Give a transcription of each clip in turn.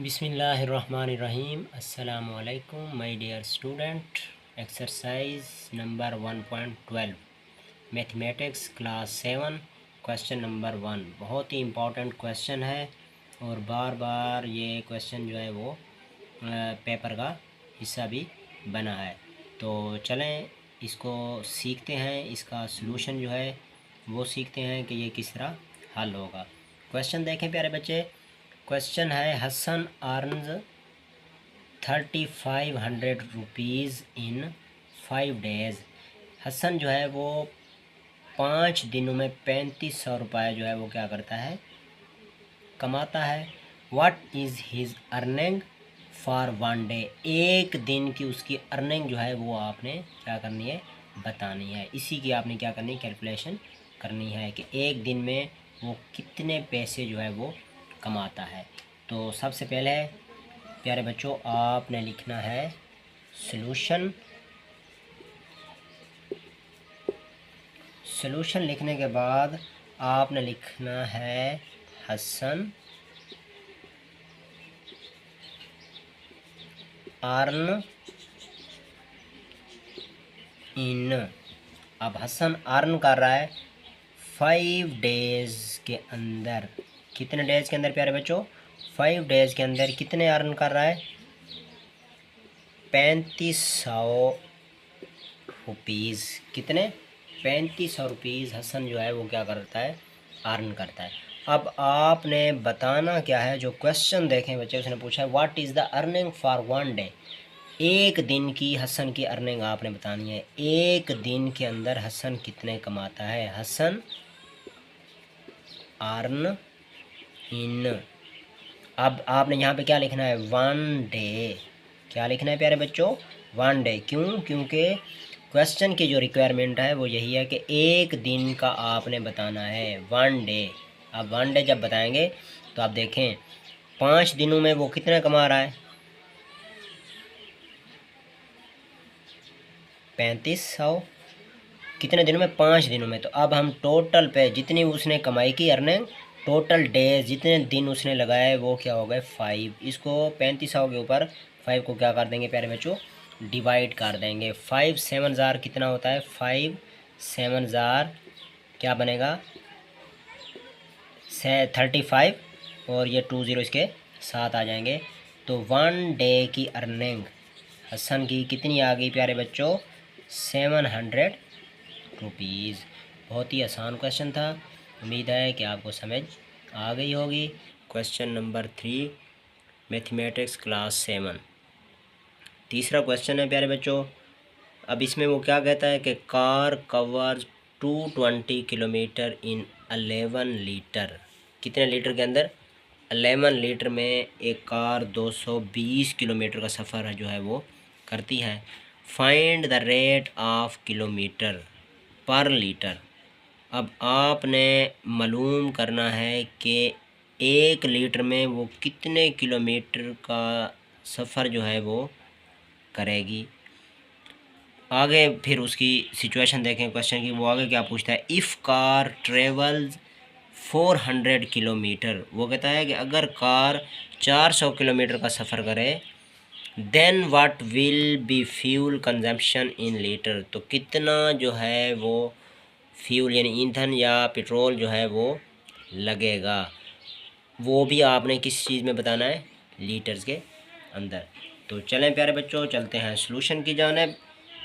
बिस्मिल्लाहिर्रहमानिर्रहीम। अस्सलामु अलैकुम my dear student. Exercise number 1.12 mathematics class 7 question number 1 बहुत ही इम्पोर्टेंट क्वेश्चन है और बार बार ये क्वेश्चन जो है वो पेपर का हिस्सा भी बना है। तो चलें इसको सीखते हैं, इसका सलूशन जो है वो सीखते हैं कि ये किस तरह हल होगा। क्वेश्चन देखें प्यारे बच्चे। क्वेश्चन है Hasan earns 3500 rupees in 5 days. Hasan जो है वो 5 दिनों में 3500 रुपये जो है वो क्या करता है, कमाता है। What is his earning for 1 day. एक दिन की उसकी अर्निंग जो है वो आपने क्या करनी है, बतानी है। इसी की आपने क्या करनी है, कैलकुलेशन करनी है कि एक दिन में वो कितने पैसे जो है वो कमाता है। तो सबसे पहले प्यारे बच्चों आपने लिखना है सॉल्यूशन। सॉल्यूशन लिखने के बाद आपने लिखना है हसन अर्न इन। अब हसन अर्न कर रहा है 5 डेज़ के अंदर। कितने डेज़ के अंदर प्यारे बच्चों, 5 डेज़ के अंदर कितने अर्न कर रहा है, 3500 रुपीज़। कितने, 3500 रुपीज़ हसन जो है वो क्या करता है, अर्न करता है। अब आपने बताना क्या है, जो क्वेश्चन देखें बच्चे, उसने पूछा है what is the earning for 1 day. एक दिन की हसन की अर्निंग आपने बतानी है। एक दिन के अंदर हसन कितने कमाता है। Hasan earn in. अब आपने यहाँ पे क्या लिखना है, 1 डे। क्या लिखना है प्यारे बच्चों, 1 डे। क्यों, क्योंकि क्वेश्चन की जो रिक्वायरमेंट है वो यही है कि एक दिन का आपने बताना है, 1 डे। अब 1 डे जब बताएंगे तो आप देखें 5 दिनों में वो कितना कमा रहा है, 3500। कितने दिनों में, 5 दिनों में। तो अब हम टोटल पे जितनी उसने कमाई की अर्निंग, टोटल डेज जितने दिन उसने लगाए वो क्या हो गए, 5। इसको 3500 के ऊपर 5 को क्या कर देंगे प्यारे बच्चों, डिवाइड कर देंगे। 5 7 ज़ार कितना होता है, 5 7 ज़ार क्या बनेगा, 35 और ये 2 ज़ीरो इसके साथ आ जाएंगे। तो 1 डे की अर्निंग हसन की कितनी आ गई प्यारे बच्चों, 700 रुपीज़। बहुत ही आसान क्वेश्चन था। उम्मीद है कि आपको समझ आ गई होगी। क्वेश्चन नंबर 3 मैथमेटिक्स क्लास 7 तीसरा क्वेश्चन है प्यारे बच्चों। अब इसमें वो क्या कहता है कि कार कवर्स 220 किलोमीटर इन 11 लीटर। कितने लीटर के अंदर, 11 लीटर में एक कार 220 किलोमीटर का सफ़र जो है वो करती है। Find the rate of kilometre पर लीटर। अब आपने मालूम करना है कि 1 लीटर में वो कितने किलोमीटर का सफ़र जो है वो करेगी। आगे फिर उसकी सिचुएशन देखें क्वेश्चन की। वो आगे क्या पूछता है, इफ़ कार ट्रेवल्स 400 किलोमीटर। वो कहता है कि अगर कार 400 किलोमीटर का सफ़र करे, then what will be fuel consumption in litre. तो कितना जो है वो फ्यूल यानी ईंधन या पेट्रोल जो है वो लगेगा। वो भी आपने किस चीज़ में बताना है, लीटर्स के अंदर। तो चलें प्यारे बच्चों, चलते हैं सॉल्यूशन की जानिब।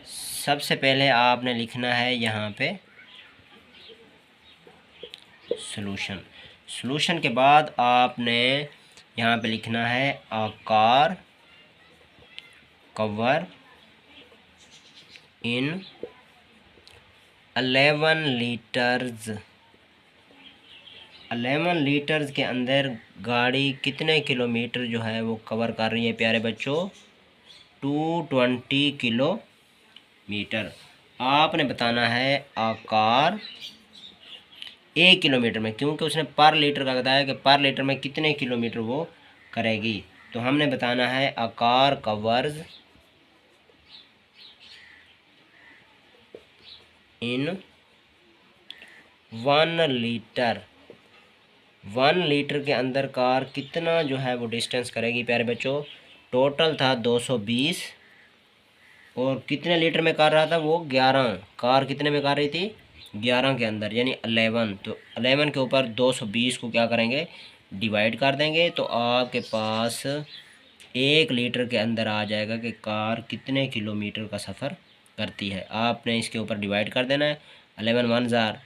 सबसे पहले आपने लिखना है यहाँ पे सॉल्यूशन। सॉल्यूशन के बाद आपने यहाँ पे लिखना है a car cover in 11 litres. 11 litres के अंदर गाड़ी कितने किलोमीटर जो है वो कवर कर रही है प्यारे बच्चों, 220 किलोमीटर। आपने बताना है आ कार 1 किलोमीटर में, क्योंकि उसने पर लीटर का बताया कि पर लीटर में कितने किलोमीटर वो करेगी। तो हमने बताना है आ कार कवर्स इन 1 लीटर 1 लीटर के अंदर कार कितना जो है वो डिस्टेंस करेगी प्यारे बच्चों। टोटल था 220 और कितने लीटर में कार रहा था वो 11। कार कितने में कार रही थी 11 के अंदर यानी 11। तो 11 के ऊपर 220 को क्या करेंगे डिवाइड कर देंगे तो आपके पास 1 लीटर के अंदर आ जाएगा कि कार कितने किलोमीटर का सफ़र करती है। आपने इसके ऊपर डिवाइड कर देना है 11 1 जार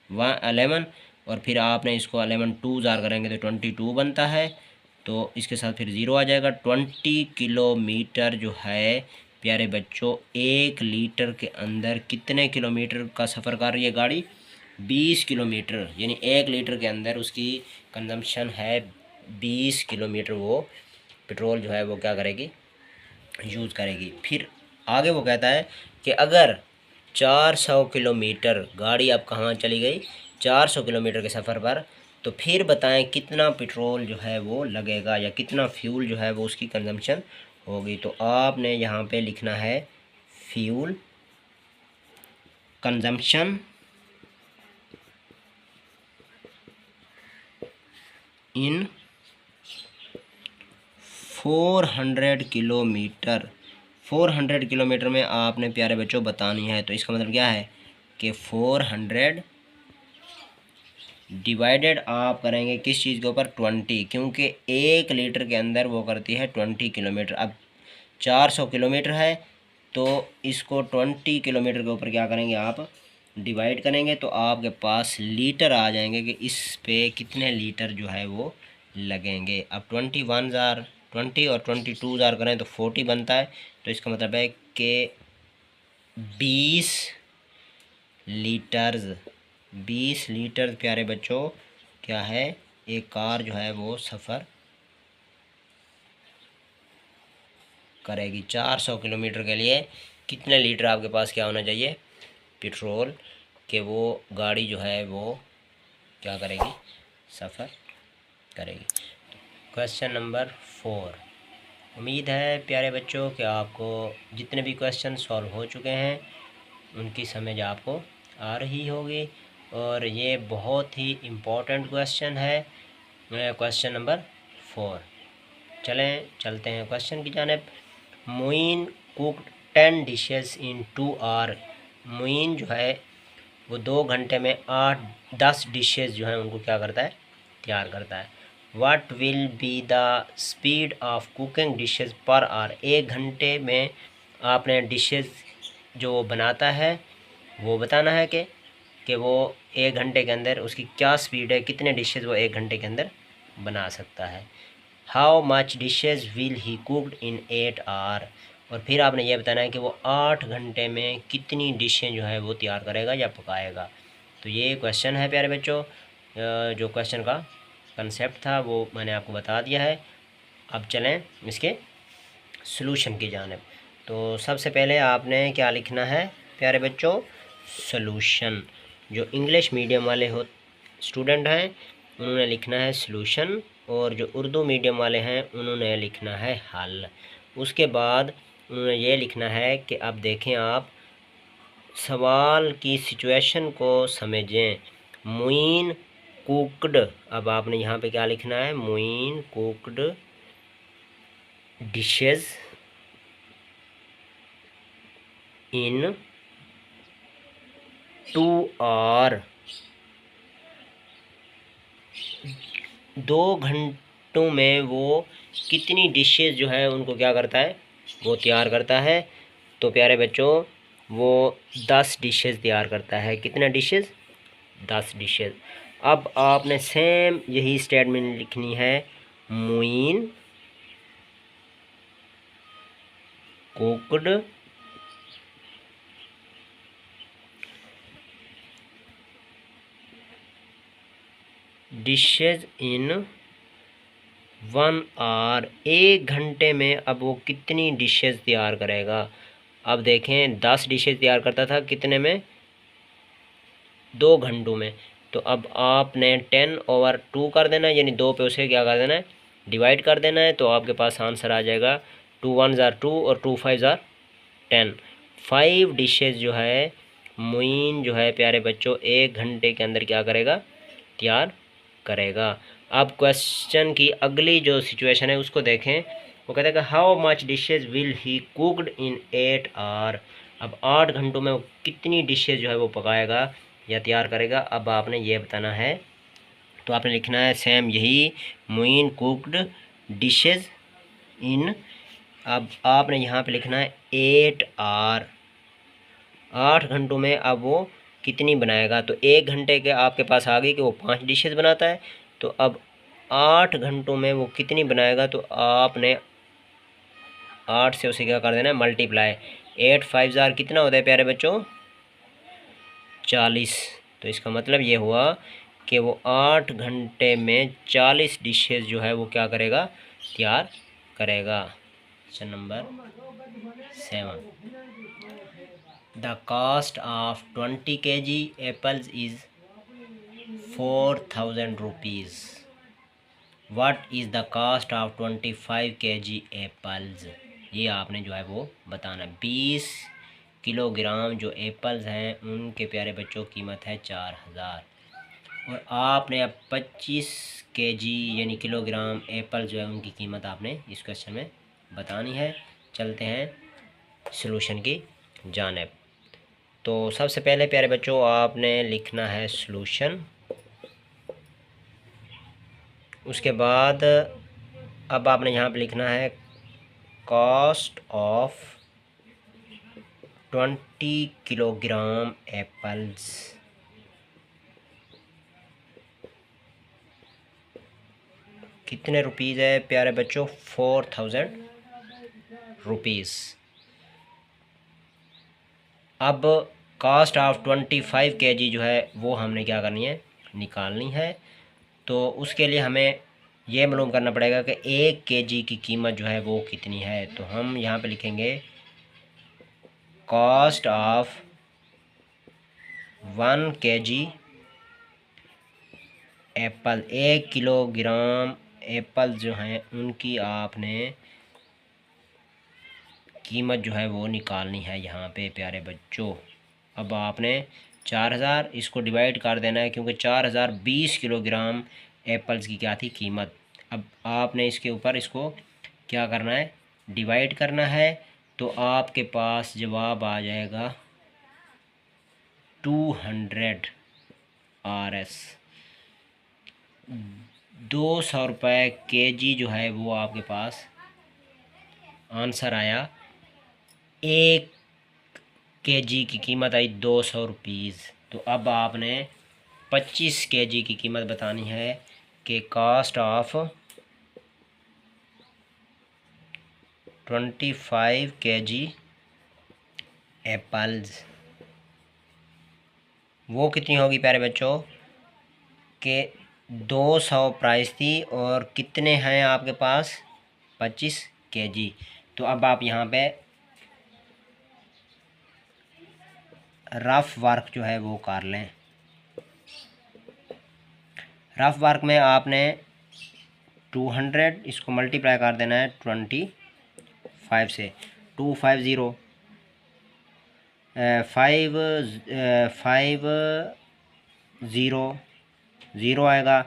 11 और फिर आपने इसको 11 2 जार करेंगे तो 22 बनता है। तो इसके साथ फिर ज़ीरो आ जाएगा। 20 किलोमीटर जो है प्यारे बच्चों 1 लीटर के अंदर कितने किलोमीटर का सफ़र कर रही है गाड़ी 20 किलोमीटर यानी 1 लीटर के अंदर उसकी कंजम्पशन है 20 किलोमीटर वो पेट्रोल जो है वो क्या करेगी यूज़ करेगी। फिर आगे वो कहता है कि अगर 400 किलोमीटर गाड़ी अब कहाँ चली गई 400 किलोमीटर के सफ़र पर तो फिर बताएं कितना पेट्रोल जो है वो लगेगा या कितना फ्यूल जो है वो उसकी कंजम्पशन होगी। तो आपने यहाँ पे लिखना है फ्यूल कंजम्पशन इन 400 किलोमीटर। 400 किलोमीटर में आपने प्यारे बच्चों बतानी है। तो इसका मतलब क्या है कि 400 डिवाइडेड आप करेंगे किस चीज़ के ऊपर 20 क्योंकि 1 लीटर के अंदर वो करती है 20 किलोमीटर। अब 400 किलोमीटर है तो इसको 20 किलोमीटर के ऊपर क्या करेंगे आप डिवाइड करेंगे तो आपके पास लीटर आ जाएंगे कि इस पे कितने लीटर जो है वो लगेंगे। अब 21 जार 20 और 22 जार करें तो 40 बनता है। तो इसका मतलब है कि 20 लीटर्स 20 लीटर प्यारे बच्चों क्या है एक कार जो है वो सफ़र करेगी। 400 किलोमीटर के लिए कितने लीटर आपके पास क्या होना चाहिए पेट्रोल कि वो गाड़ी जो है वो क्या करेगी सफ़र करेगी। Question number 4। उम्मीद है प्यारे बच्चों कि आपको जितने भी क्वेश्चन सॉल्व हो चुके हैं उनकी समझ आपको आ रही होगी और ये बहुत ही इम्पोर्टेंट क्वेश्चन है क्वेश्चन नंबर 4। चलते हैं क्वेश्चन की जानिब। Moin cooked 10 dishes in 2 hour. Moin जो है वो 2 घंटे में 8-10 डिशेस जो हैं उनको क्या करता है तैयार करता है। What will be the speed of cooking dishes per hour. 1 घंटे में आपने डिशेस जो बनाता है वो बताना है कि वो 1 घंटे के अंदर उसकी क्या स्पीड है कितने डिशेस वो 1 घंटे के अंदर बना सकता है। How much dishes will he cooked in 8 hour. और फिर आपने ये बताना है कि वो 8 घंटे में कितनी डिशें जो है वो तैयार करेगा या पकाएगा। तो ये क्वेश्चन है प्यारे बच्चों। जो क्वेश्चन का कंसेप्ट था वो मैंने आपको बता दिया है। अब चलें इसके सॉल्यूशन की जानिब। तो सबसे पहले आपने क्या लिखना है प्यारे बच्चों सॉल्यूशन। जो इंग्लिश मीडियम वाले हो स्टूडेंट हैं उन्होंने लिखना है सॉल्यूशन और जो उर्दू मीडियम वाले हैं उन्होंने लिखना है हल। उसके बाद उन्होंने ये लिखना है कि अब देखें आप सवाल की सिचुएशन को समझें। मोइन कुकड। अब आपने यहाँ पे क्या लिखना है Moin cooked dishes in 2 hour. 2 घंटों में वो कितनी डिशेस जो है उनको क्या करता है वो तैयार करता है। तो प्यारे बच्चों वो 10 डिशेस तैयार करता है। कितने डिशेस 10 डिशेस। अब आपने सेम यही स्टेटमेंट लिखनी है Moin cooked dishes in 1 hour. 1 घंटे में अब वो कितनी डिशेस तैयार करेगा। अब देखें 10 डिशेस तैयार करता था कितने में 2 घंटों में। तो अब आपने 10/2 कर देना है यानी 2 पे उसे क्या कर देना है डिवाइड कर देना है। तो आपके पास आंसर आ जाएगा 2 1 ज़ार 2 और 2 5 ज़ार 10। 5 डिशेस जो है मोइन जो है प्यारे बच्चों 1 घंटे के अंदर क्या करेगा तैयार करेगा। अब क्वेश्चन की अगली जो सिचुएशन है उसको देखें। वो कहते हैं कि how much dishes will he cooked in 8 hour. अब 8 घंटों में वो कितनी डिशेज जो है वो पकाएगा या तैयार करेगा। अब आपने ये बताना है, तो आपने लिखना है सेम यही, मुइन कुकड डिशेज इन। अब आपने यहाँ पे लिखना है 8 आवर, 8 घंटों में अब वो कितनी बनाएगा। तो 1 घंटे के आपके पास आ गई कि वो 5 डिशेज बनाता है। तो अब 8 घंटों में वो कितनी बनाएगा, तो आपने 8 से उसे क्या कर देना है, मल्टीप्लाई। 8 5 जार कितना होता है प्यारे बच्चों, 40। तो इसका मतलब ये हुआ कि वो 8 घंटे में 40 डिशेज जो है वो क्या करेगा, तैयार करेगा। Question number 7, the cost of 20 kg apples is 4000 rupees. What is the cost of 25 kg apples. ये आपने जो है वो बताना। 20 किलोग्राम जो एप्पल्स हैं उनके प्यारे बच्चों कीमत है 4000। और आपने अब 25 kg यानी किलोग्राम एप्पल जो है उनकी कीमत आपने इस क्वेश्चन में बतानी है। चलते हैं सॉल्यूशन की जानिब। तो सबसे पहले प्यारे बच्चों आपने लिखना है सॉल्यूशन। उसके बाद अब आपने यहाँ पे लिखना है कॉस्ट ऑफ 20 किलोग्राम एप्पल्स। कितने रुपीज़ है प्यारे बच्चों, 4000 रुपीज़। अब कास्ट ऑफ 25 kg जो है वो हमने क्या करनी है, निकालनी है। तो उसके लिए हमें ये मालूम करना पड़ेगा कि 1 kg की कीमत जो है वो कितनी है। तो हम यहाँ पे लिखेंगे cost of 1 kg apple. 1 kilogram apple जो हैं उनकी आपने कीमत जो है वो निकालनी है यहाँ पे प्यारे बच्चों। अब आपने 4000 इसको डिवाइड कर देना है, क्योंकि 4000 20 किलोग्राम एप्पल्स की क्या थी कीमत। अब आपने इसके ऊपर इसको क्या करना है, डिवाइड करना है। तो आपके पास जवाब आ जाएगा 200 RS। 200 रुपये kg जो है वो आपके पास आंसर आया। 1 kg की कीमत आई 200 रुपीज़। तो अब आपने 25 kg की कीमत बतानी है कि कास्ट ऑफ 25 kg एप्पल्स वो कितनी होगी प्यारे बच्चों, कि 200 प्राइस थी और कितने हैं आपके पास, 25 kg। तो अब आप यहाँ पे रफ वर्क जो है वो कर लें। रफ वर्क में आपने 200 इसको मल्टीप्लाई कर देना है 25 से। 250 5 0 आएगा,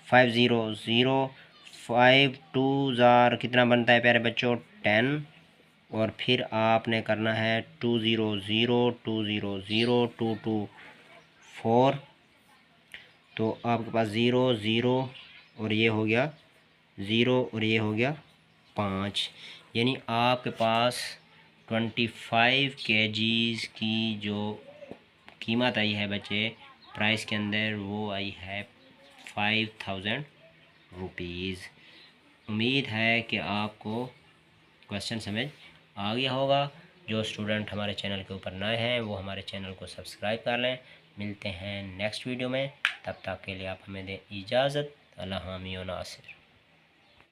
500 5 2 जार कितना बनता है प्यारे बच्चों, 10। और फिर आपने करना है 200 200 2 2 4। तो आपके पास 0 0 और ये हो गया 0 और ये हो गया 5। यानी आपके पास 25 kg की जो कीमत आई है बच्चे प्राइस के अंदर, वो आई है 5000 रुपीज़। उम्मीद है कि आपको क्वेश्चन समझ आ गया होगा। जो स्टूडेंट हमारे चैनल के ऊपर नए हैं वो हमारे चैनल को सब्सक्राइब कर लें। मिलते हैं नेक्स्ट वीडियो में, तब तक के लिए आप हमें दें इजाज़त। अल्लाह हामी व नासिर।